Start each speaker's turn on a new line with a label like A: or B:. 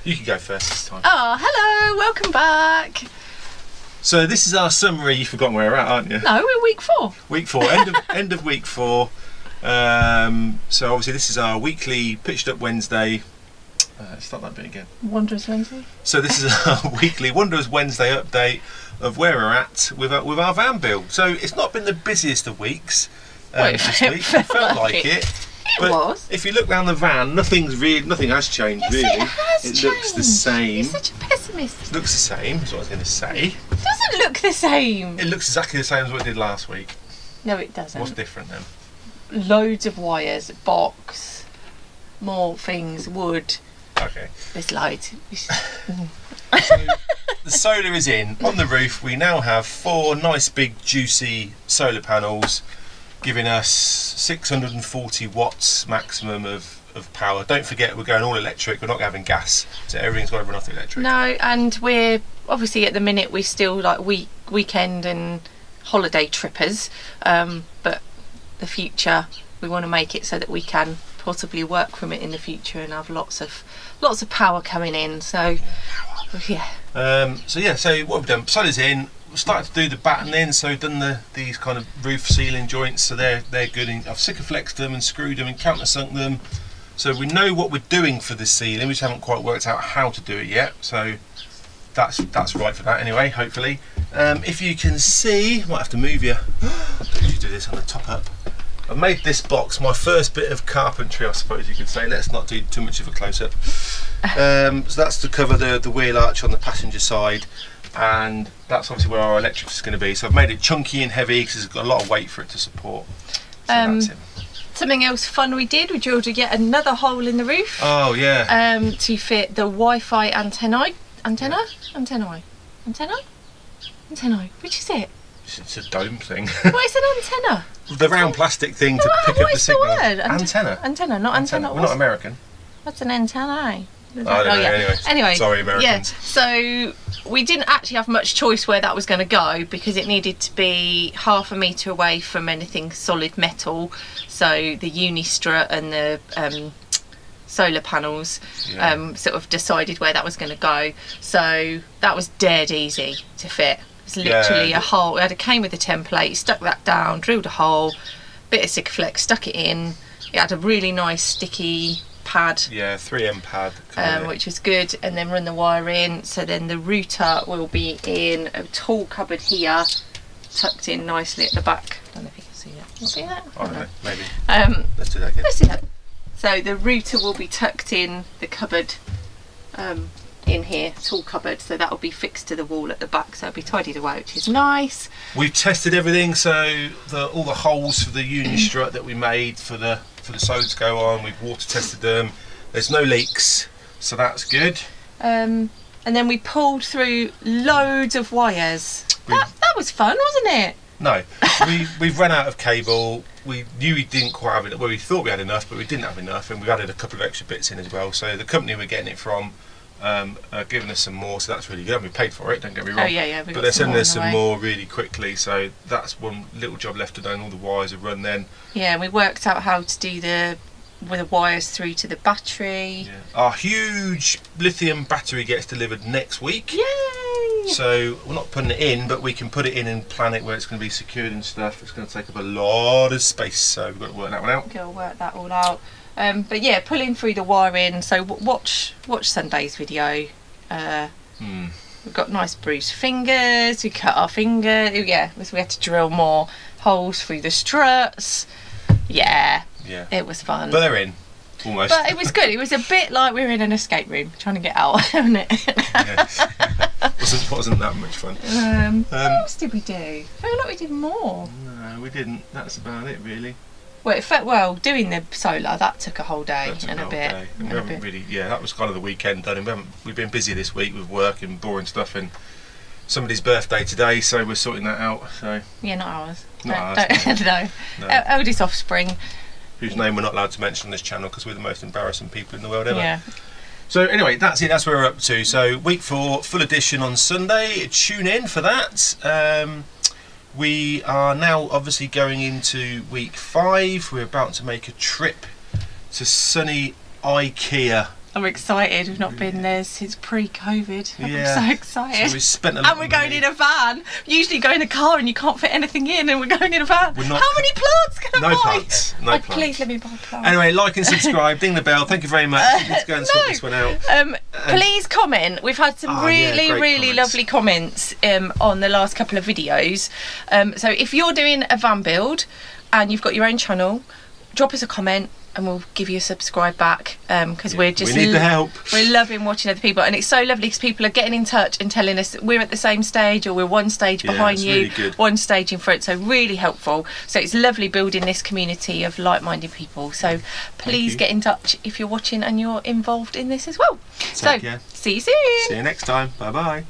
A: You can go first this time.
B: Oh, hello, welcome back.
A: So this is our summary. You've forgotten where we're at, aren't you?
B: No, we're week 4.
A: Week 4, end of week 4. So obviously this is our weekly pitched up Wednesday. Start that bit again.
B: Wanderers Wednesday.
A: So this is our weekly Wanderers Wednesday update of where we're at with our van build. So it's not been the busiest of weeks this week. It felt like it. But
B: was.
A: if you look around the van, nothing has changed.
B: Yes,
A: really.
B: it has changed.
A: Looks the same.
B: You're such a pessimist.
A: It looks the same. That's what I was going to say.
B: It doesn't look the same.
A: It looks exactly the same as what it did last week.
B: No, it doesn't.
A: What's different then?
B: Loads of wires, box, more things, wood.
A: Okay.
B: There's loads.
A: So the solar is in. On the roof we now have 4 nice big juicy solar panels giving us 640 watts maximum of power. Don't forget we're going all electric, we're not having gas, so everything's got to run off the electric.
B: No, and we're obviously at the minute we're still like weekend and holiday trippers, but the future we want to make it so that we can possibly work from it in the future and have lots of power coming in. So yeah. So what we've done, solar's in. We started to do the battening, so we've done these kind of roof ceiling joints, so they're good. I've sikaflexed them and screwed them and countersunk them, so we know what we're doing for the ceiling. We just haven't quite worked out how to do it yet, so that's right for that anyway, hopefully. If you can see, might have to move you. You do this on the top up. I've made this box my first bit of carpentry, I suppose you could say. Let's not do too much of a close-up. So that's to cover the wheel arch on the passenger side, and that's obviously where our electrics is going to be. So I've made it chunky and heavy because it's got a lot of weight for it to support. So that's it. Something else fun we did, we drilled yet another hole in the roof.
A: Oh yeah.
B: To fit the Wi-Fi antennae. Which is it?
A: It's a dome thing.
B: What is an antenna?
A: The round plastic thing to pick up the signal.
B: Word?
A: Antenna.
B: Antenna, not antenna.
A: We're not American.
B: What's an antenna?
A: I don't know. Anyway, sorry Americans.
B: Yeah, so we didn't actually have much choice where that was going to go because it needed to be 1/2 metre away from anything solid metal. So the uni strut and the solar panels sort of decided where that was going to go. So that was dead easy to fit. It's literally a hole. It came with a template, stuck that down, drilled a hole, bit of sikaflex, stuck it in. It had a really nice sticky pad. Yeah,
A: 3M pad.
B: Which was good, and then run the wire in. So then the router will be in a tool cupboard here, tucked in nicely at the back. I don't know if you can see that. Can you see that?
A: I don't know, maybe. Let's do that again.
B: Let's do that. So the router will be tucked in the cupboard. In here, tool cupboard, so that will be fixed to the wall at the back, so it'll be tidied away, which is nice.
A: We've tested everything, so all the holes for the uni strut that we made for the solar to go on, we've water tested them. There's no leaks, so that's good.
B: And then we pulled through loads of wires. That was fun, wasn't it?
A: No, we've run out of cable. We knew we didn't quite have it. Well, we thought we had enough, but we didn't have enough, and we've added a couple of extra bits in as well. So the company we're getting it from giving us some more, so that's really good. We paid for it, don't get me wrong.
B: Oh yeah.
A: But they're sending us some more really quickly, so that's one little job left to do, and all the wires are run then. Yeah,
B: we worked out how to do the wires through to the battery.
A: Yeah. Our huge lithium battery gets delivered next week.
B: Yay!
A: So we're not putting it in, but we can put it in and plan it where it's going to be secured and stuff. It's going to take up a lot of space, so we've got to work that one out.
B: We've got to work that all out. But yeah, pulling through the wiring. So watch Sunday's video. We've got nice bruised fingers. We cut our finger. Yeah, so we had to drill more holes through the struts. Yeah, it was fun.
A: But they're in, almost.
B: But it was good. It was a bit like we were in an escape room trying to get out, wasn't it?
A: Yes. wasn't that much fun.
B: What else did we do? I feel like we did more.
A: No, we didn't. That's about it, really.
B: Well, it felt well doing the solar. That took a whole day and a bit.
A: And we haven't really, that was kind of the weekend done. And we've been busy this week with work and boring stuff, and somebody's birthday today, so we're sorting that out. So
B: yeah, not ours.
A: Not ours.
B: No. Eldest offspring.
A: Whose name we're not allowed to mention on this channel because we're the most embarrassing people in the world ever.
B: Yeah.
A: So anyway, that's it. That's where we're up to. So week 4, full edition on Sunday. Tune in for that. We are now obviously going into week 5. We're about to make a trip to sunny IKEA
B: I'm excited. We've not been there since pre-COVID.
A: Yeah.
B: I'm so excited.
A: So we spent a
B: and we're going in a van. Usually go in a car and you can't fit anything in, and we're going in a van. How many plants can I buy?
A: Plants. No plants.
B: Please let me buy plants.
A: Anyway, like and subscribe, ding the bell. Thank you very much. Let's go and sort this one out.
B: Please comment. We've had some really lovely comments on the last couple of videos. So if you're doing a van build and you've got your own channel, drop us a comment and we'll give you a subscribe back, because we
A: need the help.
B: We're loving watching other people, and it's so lovely because people are getting in touch and telling us that we're at the same stage, or we're one stage behind you, really one stage in front. So really helpful. So it's lovely building this community of like-minded people. So please get in touch if you're watching and you're involved in this as well.
A: Take care.
B: See you soon.
A: See you next time. Bye bye.